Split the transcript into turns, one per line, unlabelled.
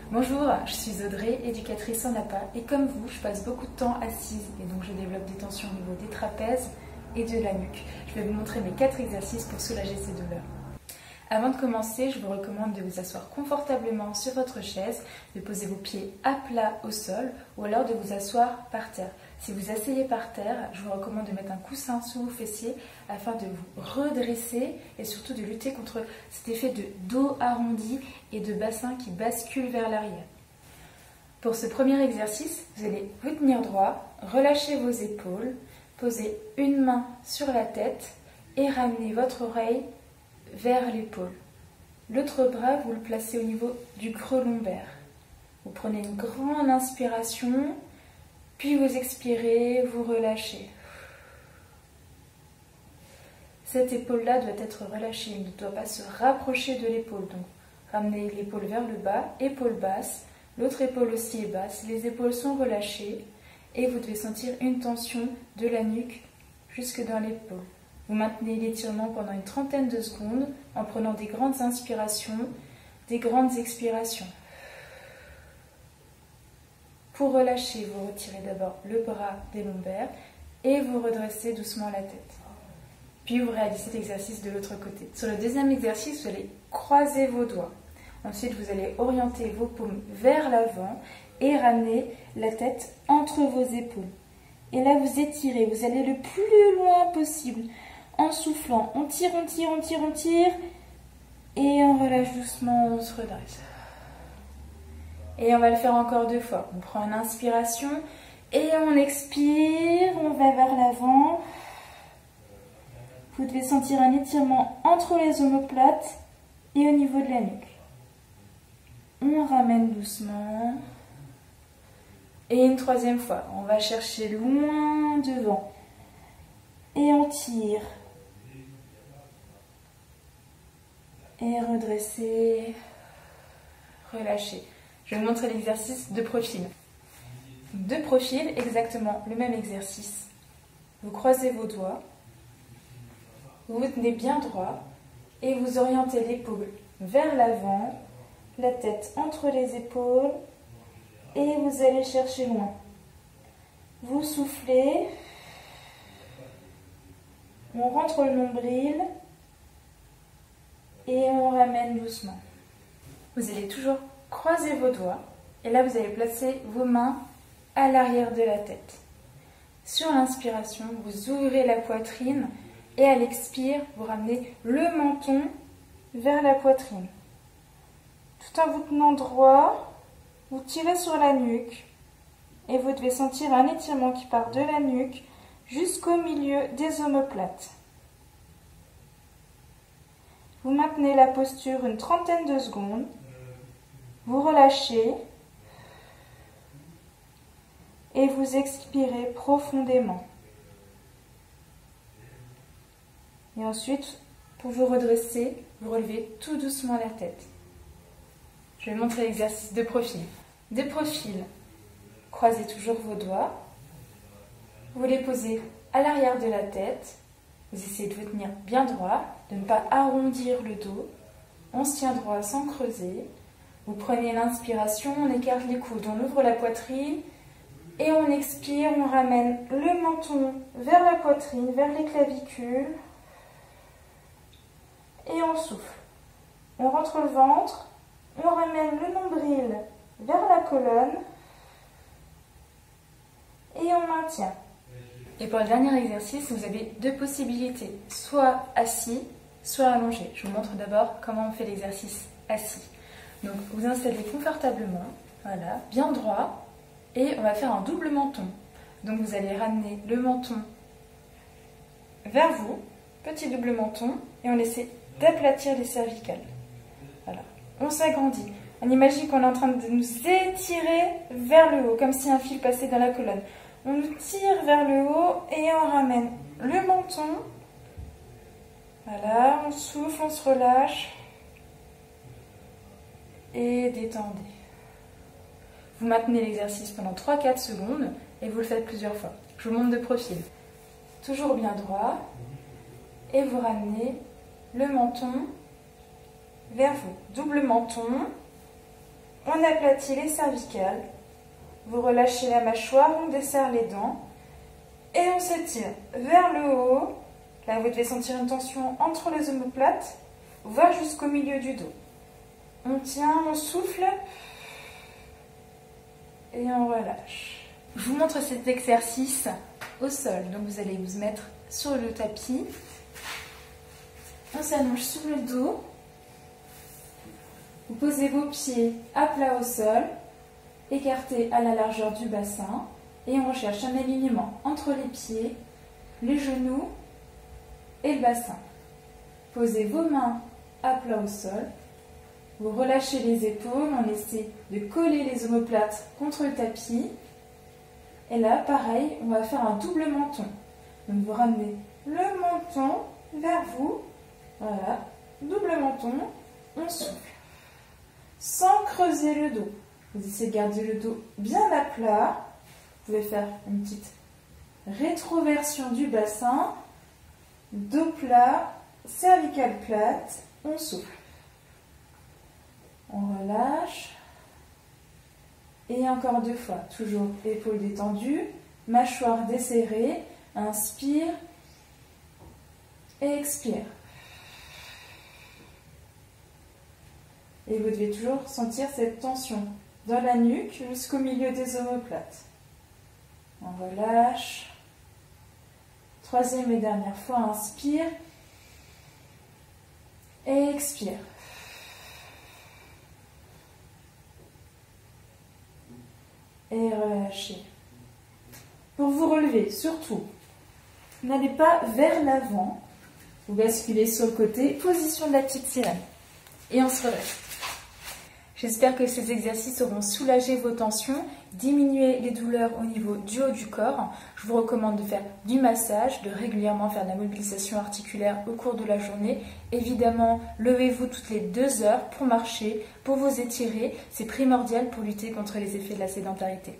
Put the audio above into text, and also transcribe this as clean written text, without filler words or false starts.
Bonjour, je suis Audrey, éducatrice en APA, et comme vous, je passe beaucoup de temps assise et donc je développe des tensions au niveau des trapèzes et de la nuque. Je vais vous montrer mes 4 exercices pour soulager ces douleurs. Avant de commencer, je vous recommande de vous asseoir confortablement sur votre chaise, de poser vos pieds à plat au sol ou alors de vous asseoir par terre. Si vous asseyez par terre, je vous recommande de mettre un coussin sous vos fessiers afin de vous redresser et surtout de lutter contre cet effet de dos arrondi et de bassin qui bascule vers l'arrière. Pour ce premier exercice, vous allez vous tenir droit, relâcher vos épaules, poser une main sur la tête et ramener votre oreille vers l'épaule. L'autre bras, vous le placez au niveau du creux lombaire. Vous prenez une grande inspiration, puis vous expirez, vous relâchez. Cette épaule-là doit être relâchée, elle ne doit pas se rapprocher de l'épaule. Donc, ramenez l'épaule vers le bas, épaule basse, l'autre épaule aussi est basse, les épaules sont relâchées et vous devez sentir une tension de la nuque jusque dans l'épaule. Vous maintenez l'étirement pendant une trentaine de secondes en prenant des grandes inspirations, des grandes expirations. Pour relâcher, vous retirez d'abord le bras des lombaires et vous redressez doucement la tête. Puis vous réalisez cet exercice de l'autre côté. Sur le deuxième exercice, vous allez croiser vos doigts. Ensuite, vous allez orienter vos paumes vers l'avant et ramener la tête entre vos épaules. Et là, vous étirez, vous allez le plus loin possible. En soufflant, on tire, on tire, on tire, on tire. Et on relâche doucement, on se redresse. Et on va le faire encore 2 fois. On prend une inspiration et on expire, on va vers l'avant. Vous devez sentir un étirement entre les omoplates et au niveau de la nuque. On ramène doucement. Et une 3e fois, on va chercher loin devant. Et on tire. Et redresser, relâcher. Je vais vous montrer l'exercice de profil. De profil, exactement le même exercice. Vous croisez vos doigts, vous vous tenez bien droit et vous orientez l'épaule vers l'avant, la tête entre les épaules et vous allez chercher loin. Vous soufflez, on rentre le nombril et on ramène doucement. Vous allez toujours croiser vos doigts et là vous allez placer vos mains à l'arrière de la tête. Sur l'inspiration, vous ouvrez la poitrine et à l'expire, vous ramenez le menton vers la poitrine. Tout en vous tenant droit, vous tirez sur la nuque et vous devez sentir un étirement qui part de la nuque jusqu'au milieu des omoplates. Vous maintenez la posture une trentaine de secondes. Vous relâchez et vous expirez profondément. Et ensuite, pour vous redresser, vous relevez tout doucement la tête. Je vais montrer l'exercice de profil. De profil, croisez toujours vos doigts. Vous les posez à l'arrière de la tête. Vous essayez de vous tenir bien droit, de ne pas arrondir le dos. On se tient droit sans creuser. Vous prenez l'inspiration, on écarte les coudes, on ouvre la poitrine et on expire, on ramène le menton vers la poitrine, vers les clavicules et on souffle. On rentre le ventre, on ramène le nombril vers la colonne et on maintient. Et pour le dernier exercice, vous avez 2 possibilités, soit assis, soit allongé. Je vous montre d'abord comment on fait l'exercice assis. Donc vous installez confortablement, voilà, bien droit, et on va faire un double menton. Donc vous allez ramener le menton vers vous, petit double menton, et on essaie d'aplatir les cervicales. Voilà, on s'agrandit. On imagine qu'on est en train de nous étirer vers le haut, comme si un fil passait dans la colonne. On nous tire vers le haut et on ramène le menton. Voilà, on souffle, on se relâche. Et détendez. Vous maintenez l'exercice pendant 3-4 secondes et vous le faites plusieurs fois. Je vous montre de profil. Toujours bien droit et vous ramenez le menton vers vous. Double menton On aplatit les cervicales. Vous relâchez la mâchoire, on desserre les dents. Et on s'étire vers le haut. Là, vous devez sentir une tension entre les omoplates, voire jusqu'au milieu du dos. On tient, on souffle et on relâche. Je vous montre cet exercice au sol. Donc vous allez vous mettre sur le tapis. On s'allonge sur le dos. Vous posez vos pieds à plat au sol, écartés à la largeur du bassin. Et on recherche un alignement entre les pieds, les genoux et le bassin. Posez vos mains à plat au sol. Vous relâchez les épaules, on essaie de coller les omoplates contre le tapis. Et là, pareil, on va faire un double menton. Donc vous ramenez le menton vers vous. Voilà, double menton, on souffle. Sans creuser le dos. Vous essayez de garder le dos bien à plat. Vous pouvez faire une petite rétroversion du bassin. Dos plat, cervicale plate, on souffle. On relâche. Et encore 2 fois, toujours épaules détendues, mâchoire desserrée, inspire et expire. Et vous devez toujours sentir cette tension dans la nuque jusqu'au milieu des omoplates. On relâche. 3e et dernière fois, inspire et expire. Et relâchez. Pour vous relever, surtout, n'allez pas vers l'avant. Vous basculez sur le côté, position de la petite sirène. Et on se relève. J'espère que ces exercices auront soulagé vos tensions, diminué les douleurs au niveau du haut du corps. Je vous recommande de faire du massage, de régulièrement faire de la mobilisation articulaire au cours de la journée. Évidemment, levez-vous toutes les 2 heures pour marcher, pour vous étirer. C'est primordial pour lutter contre les effets de la sédentarité.